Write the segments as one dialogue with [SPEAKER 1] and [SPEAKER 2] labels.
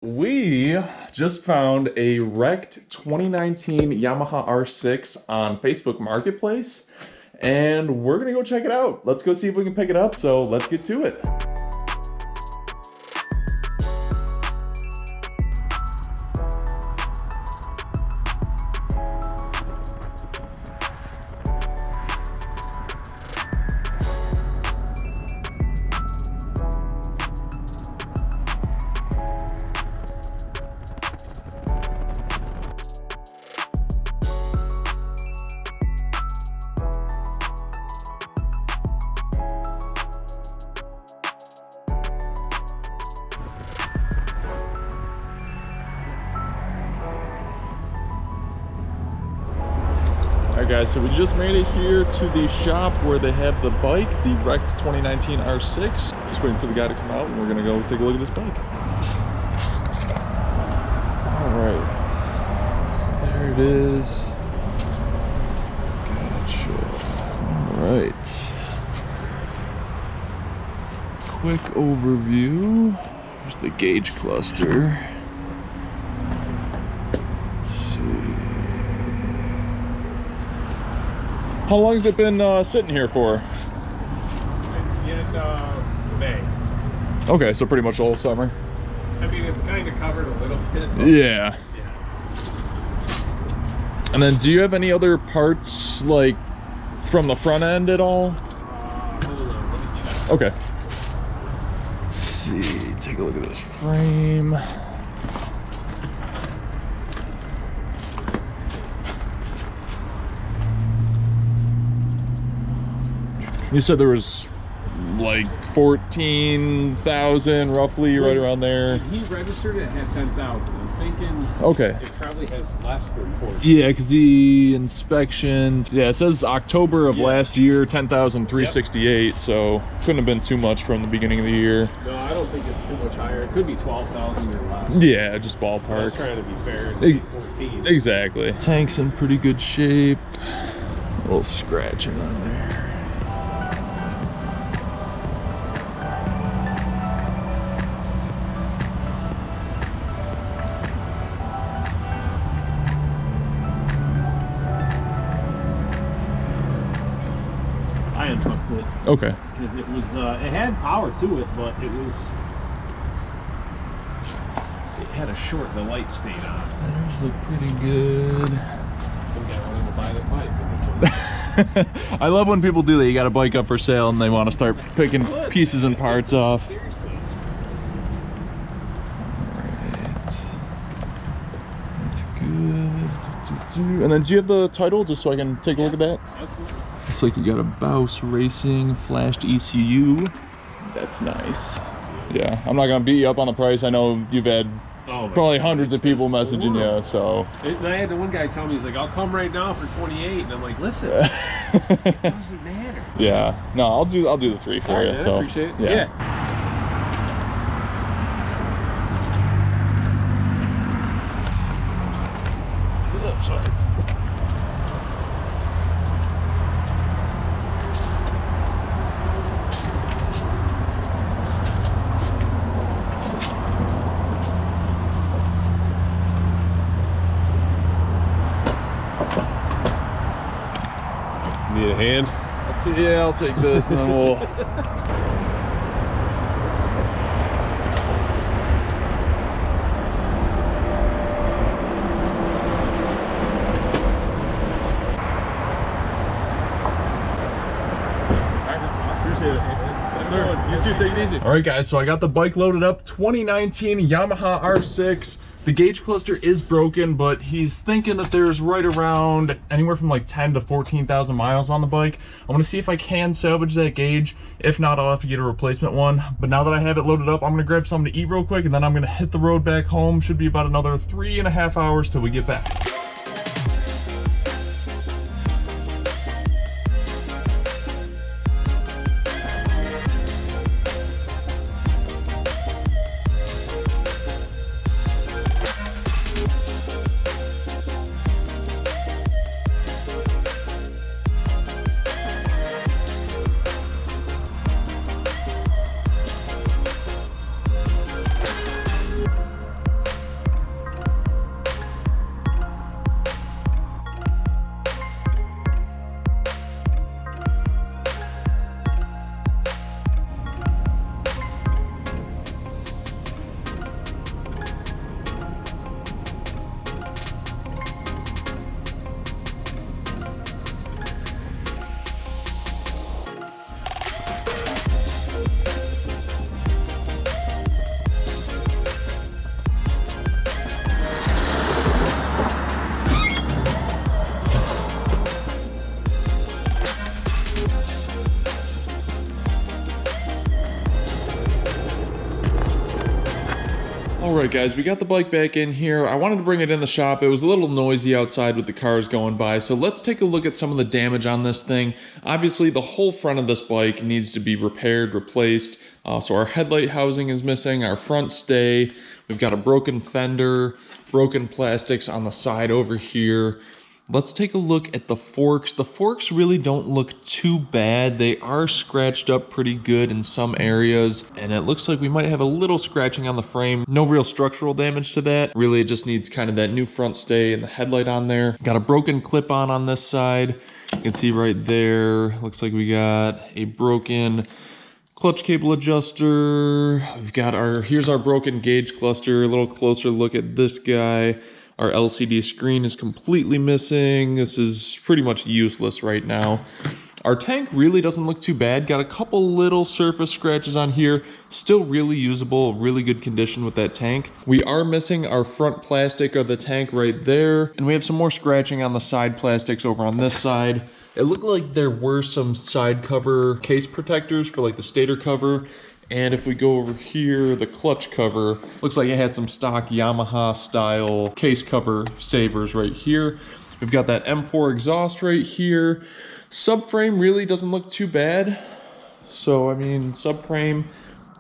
[SPEAKER 1] We just found a wrecked 2019 Yamaha R6 on Facebook Marketplace, and we're gonna go check it out. Let's go see if we can pick it up, so let's get to it. Alright guys, so we just made it here to the shop where they have the bike, the wrecked 2019 R6. Just waiting for the guy to come out and we're gonna go take a look at this bike. Alright, so there it is. Gotcha. Alright. Quick overview. There's the gauge cluster. How long has it been sitting here for?
[SPEAKER 2] It's in May.
[SPEAKER 1] Okay, so pretty much the whole summer.
[SPEAKER 2] I mean, it's kind of covered a little bit.
[SPEAKER 1] Yeah. And then do you have any other parts, like, from the front end at all?
[SPEAKER 2] Hold on, let me check.
[SPEAKER 1] Okay. Let's see, take a look at this frame. You said there was like 14,000 roughly, right around there.
[SPEAKER 2] He registered it at 10,000. I'm thinking
[SPEAKER 1] Okay.
[SPEAKER 2] it probably has less than 14.
[SPEAKER 1] Yeah, because the inspection, yeah, it says October of last year, 10,368, so couldn't have been too much from the beginning of the year.
[SPEAKER 2] No, I don't think it's too much higher. It could be 12,000 or less.
[SPEAKER 1] Yeah, just
[SPEAKER 2] I was
[SPEAKER 1] ballpark.
[SPEAKER 2] trying to be fair and say 14.
[SPEAKER 1] Exactly. Tank's in pretty good shape. A little scratching on there.
[SPEAKER 2] I unhooked it
[SPEAKER 1] Okay.
[SPEAKER 2] because it was, it had power to it, but it had a short, the light stayed on.
[SPEAKER 1] Those look pretty good.
[SPEAKER 2] Some guy wanted to buy the bike.
[SPEAKER 1] I love when people do that. You got a bike up for sale and they want to start picking pieces and parts off.
[SPEAKER 2] Seriously.
[SPEAKER 1] Alright. That's good. And then do you have the title just so I can take a look at that?
[SPEAKER 2] Absolutely.
[SPEAKER 1] Looks like you got a Baus Racing flashed ECU. That's nice. Yeah, I'm not gonna beat you up on the price. I know you've had probably hundreds of people messaging you, so.
[SPEAKER 2] And I had the one guy tell me, he's like, I'll come right now for 28, and I'm like, listen, it doesn't matter.
[SPEAKER 1] Yeah, no, I'll do the 3 for you.
[SPEAKER 2] Right,
[SPEAKER 1] So
[SPEAKER 2] I appreciate it.
[SPEAKER 1] yeah. Sorry.
[SPEAKER 2] Need a hand?
[SPEAKER 1] Yeah, I'll take this and then we'll.
[SPEAKER 2] Appreciate it. Yes, sir. You too, take it easy.
[SPEAKER 1] All right, guys, so I got the bike loaded up. 2019 Yamaha R6. The gauge cluster is broken, but he's thinking that there's right around anywhere from like 10 to 14,000 miles on the bike. I'm gonna see if I can salvage that gauge. If not, I'll have to get a replacement one. But now that I have it loaded up, I'm gonna grab something to eat real quick, and then I'm gonna hit the road back home. Should be about another 3.5 hours till we get back. right, guys, we got the bike back in here. I wanted to bring it in the shop. It was a little noisy outside with the cars going by, so let's take a look at some of the damage on this thing. Obviously, the whole front of this bike needs to be repaired, replaced. So our headlight housing is missing, our front stay. We've got a broken fender, broken plastics on the side over here. Let's take a look at the forks. The forks really don't look too bad. They are scratched up pretty good in some areas, and it looks like we might have a little scratching on the frame. No real structural damage to that. Really, it just needs kind of that new front stay and the headlight on there. Got a broken clip-on on this side. You can see right there, looks like we got a broken clutch cable adjuster. We've got here's our broken gauge cluster. A little closer look at this guy. Our LCD screen is completely missing. This is pretty much useless right now. Our tank really doesn't look too bad. Got a couple little surface scratches on here. Still really usable, really good condition with that tank. We are missing our front plastic of the tank right there. And we have some more scratching on the side plastics over on this side. It looked like there were some side cover case protectors for like the stator cover. And if we go over here, the clutch cover, looks like it had some stock Yamaha style case cover savers right here. We've got that M4 exhaust right here. Subframe really doesn't look too bad. So, I mean, subframe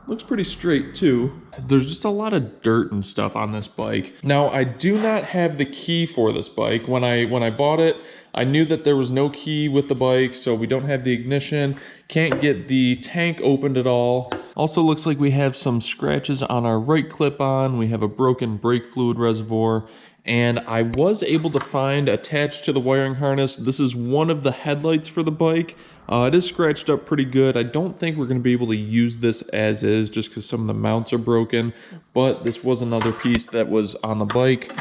[SPEAKER 1] looks pretty straight too. There's just a lot of dirt and stuff on this bike. Now, I do not have the key for this bike. When I bought it, I knew that there was no key with the bike, so we don't have the ignition. Can't get the tank opened at all. Also looks like we have some scratches on our right clip-on. We have a broken brake fluid reservoir. And I was able to find attached to the wiring harness, this is one of the headlights for the bike. It is scratched up pretty good. I don't think we're going to be able to use this as is just because some of the mounts are broken. But this was another piece that was on the bike.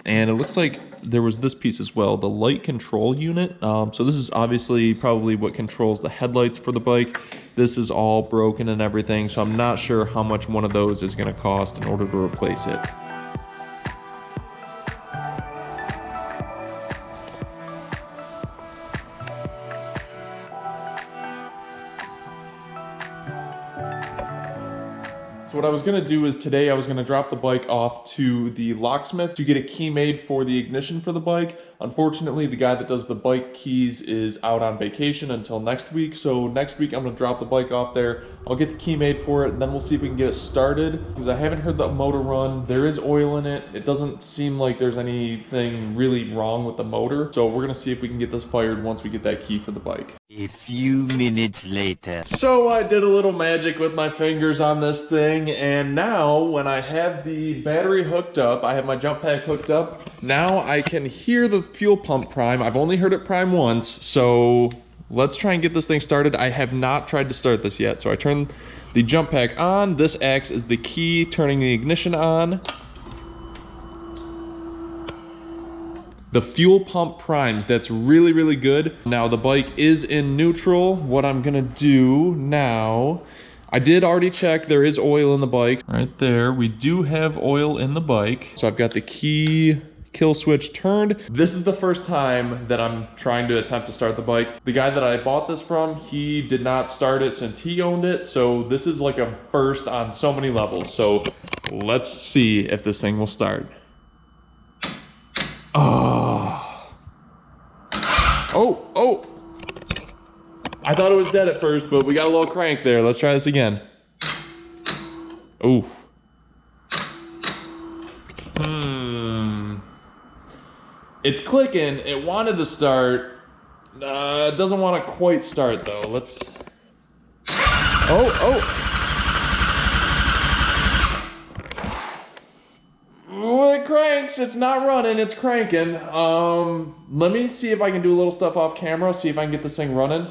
[SPEAKER 1] And it looks like there was this piece as well, the light control unit. So this is obviously probably what controls the headlights for the bike. This is all broken and everything, so I'm not sure how much one of those is going to cost in order to replace it. What I was going to do is today I was going to drop the bike off to the locksmith to get a key made for the ignition for the bike. Unfortunately, the guy that does the bike keys is out on vacation until next week. So next week I'm going to drop the bike off there. I'll get the key made for it, and then we'll see if we can get it started. Because I haven't heard the motor run. There is oil in it. It doesn't seem like there's anything really wrong with the motor. So we're going to see if we can get this fired once we get that key for the bike.
[SPEAKER 3] A few minutes later.
[SPEAKER 1] So I did a little magic with my fingers on this thing, and now when I have the battery hooked up, I have my jump pack hooked up, now I can hear the fuel pump prime. I've only heard it prime once, so let's try and get this thing started. I have not tried to start this yet, so I turn the jump pack on. This acts as the key turning the ignition on. The fuel pump primes, that's really, really good. Now the bike is in neutral. What I'm gonna do now, I did already check, there is oil in the bike. Right there, we do have oil in the bike. So I've got the key kill switch turned. This is the first time that I'm trying to attempt to start the bike. The guy that I bought this from, he did not start it since he owned it. So this is like a first on so many levels. So let's see if this thing will start. Oh. I thought it was dead at first, but we got a little crank there. Let's try this again. Oh. It's clicking. It wanted to start. It doesn't want to quite start though. Let's. Oh, it cranks. It's not running. It's cranking. Let me see if I can do a little stuff off camera. See if I can get this thing running.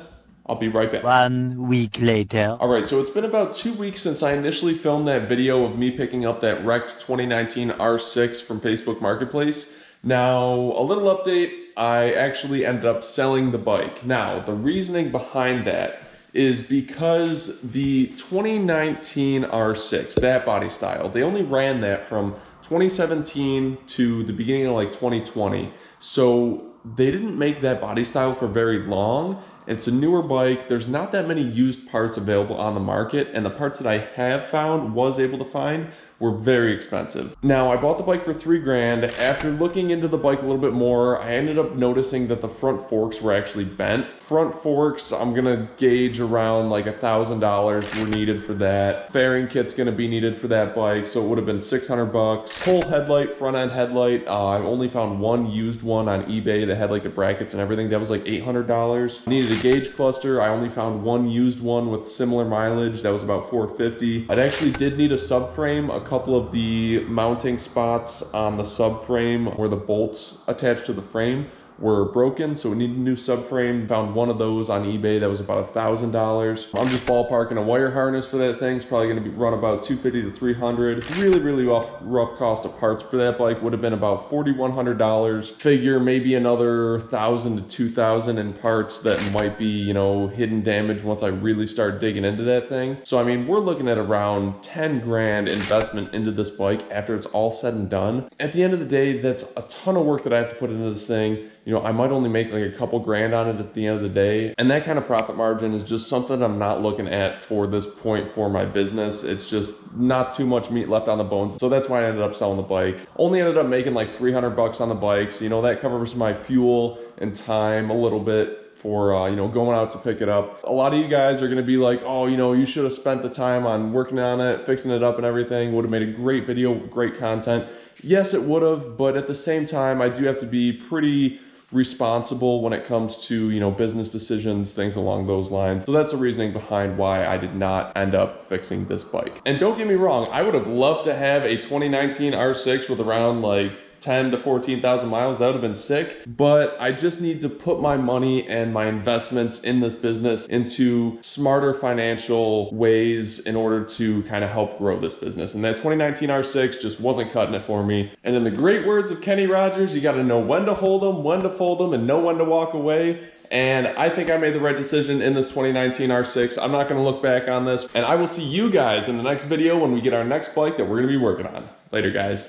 [SPEAKER 1] I'll be right back.
[SPEAKER 3] 1 week later.
[SPEAKER 1] All right, so it's been about 2 weeks since I initially filmed that video of me picking up that wrecked 2019 R6 from Facebook Marketplace. Now, a little update, I actually ended up selling the bike. Now, the reasoning behind that is because the 2019 R6, that body style, they only ran that from 2017 to the beginning of like 2020. So they didn't make that body style for very long. It's a newer bike. There's not that many used parts available on the market, and the parts that I have found, was able to find, were very expensive. Now, I bought the bike for $3 grand. After looking into the bike a little bit more, I ended up noticing that the front forks were actually bent. Front forks, I'm gonna gauge around like $1,000 were needed for that. Fairing kit's gonna be needed for that bike, so it would have been 600 bucks. Whole headlight, front end headlight, I only found one used one on eBay that had like the brackets and everything. That was like $800. I needed a gauge cluster. I only found one used one with similar mileage. That was about $450. I actually did need a subframe. A couple of the mounting spots on the subframe where the bolts attached to the frame were broken, so we needed a new subframe. Found one of those on eBay that was about $1,000. I'm just ballparking a wire harness for that thing. It's probably going to run about $250 to $300. Really rough cost of parts for that bike would have been about $4,100. Figure maybe another $1,000 to $2,000 in parts that might be, you know, hidden damage once I really start digging into that thing. So I mean, we're looking at around 10 grand investment into this bike after it's all said and done. At the end of the day, that's a ton of work that I have to put into this thing. You know, I might only make like a couple grand on it at the end of the day. And that kind of profit margin is just something I'm not looking at for this point for my business. It's just not too much meat left on the bones. So that's why I ended up selling the bike. Only ended up making like 300 bucks on the bike. So, you know, that covers my fuel and time a little bit for, you know, going out to pick it up. A lot of you guys are going to be like, oh, you know, you should have spent the time on working on it, fixing it up and everything. Would have made a great video, great content. Yes, it would have, but at the same time, I do have to be pretty responsible when it comes to, you know, business decisions, things along those lines. So that's the reasoning behind why I did not end up fixing this bike. And don't get me wrong, I would have loved to have a 2019 R6 with around like 10 to 14,000 miles. That would have been sick, but I just need to put my money and my investments in this business into smarter financial ways in order to kind of help grow this business. And that 2019 R6 just wasn't cutting it for me. And in the great words of Kenny Rogers, you got to know when to hold them, when to fold them, and know when to walk away. And I think I made the right decision in this 2019 R6. I'm not going to look back on this. And I will see you guys in the next video when we get our next bike that we're going to be working on. Later, guys.